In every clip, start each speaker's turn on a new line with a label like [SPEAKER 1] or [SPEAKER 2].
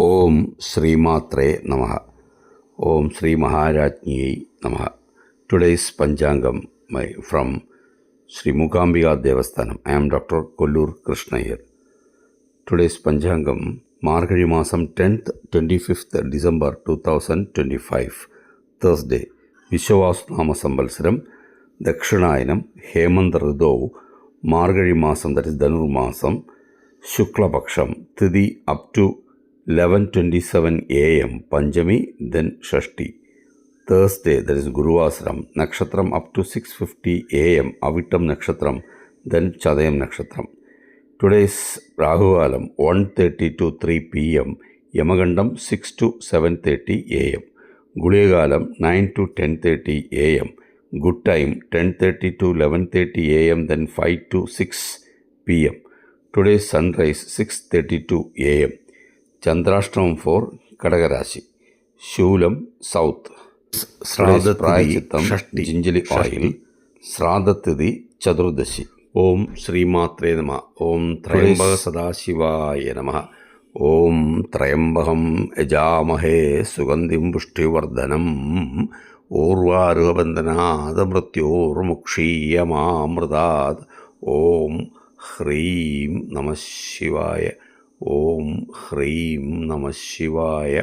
[SPEAKER 1] ഓം ശ്രീമാത്രേ നമഃ. ഓം ശ്രീ മഹാരാജ്ഞിയൈ നമഃ. Today's panchangam from Shri Mookambika Devasthanam. I am Dr. Kollur Krishnaiyer. Today's panchangam Margazhi മാസം 10th 25th December 2025 Thursday. വിശ്വവാസുനാമ സംവത്സരം ദക്ഷിണായനം ഹേമന്ത് ഋതൗ മാർഗഴി മാസം, that is Dhanurmasam, Shuklapaksham, tithi up to 11:27 AM, Panchami, then Shashti. Thursday, that is Guruvasaram, nakshatram up to 6:50 AM, Avittam നക്ഷത്രം, then Chathayam nakshatram. Today's Rahukalam 1:30 to 3 PM, Yamakandam 6 to 7:30 AM, Gulikakalam 9 to 10:30 AM, good time 10:30 to 11:30 AM, then 5 to 6 PM. Today's sunrise 6:32 AM. Chandrashtamam 4, Kadakarasi. Shoolam south. പ്രായച്ചിത്തം gingelly oil. ശ്രാദ്ധത്തിഥി ചതുർദശി. ഓം ശ്രീമാത്രേ നമഃ. ഓം ത്രയംബക സദാശിവായ നമഃ. ഓം ത്രയംബകം യജാമഹേ സുഗന്ധിം പുഷ്ടിവർദ്ധനം ഊർവാരുഹബന്ധനാത് മൃത്യോർമുക്ഷീയമാമൃതാത്. ഓം ഹ്രീം നമഃ ശിവായ. ഓം ഹ്രീം നമഃ ശിവായ.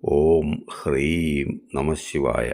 [SPEAKER 1] ഓം ഹ്രീം നമഃ ശിവായ.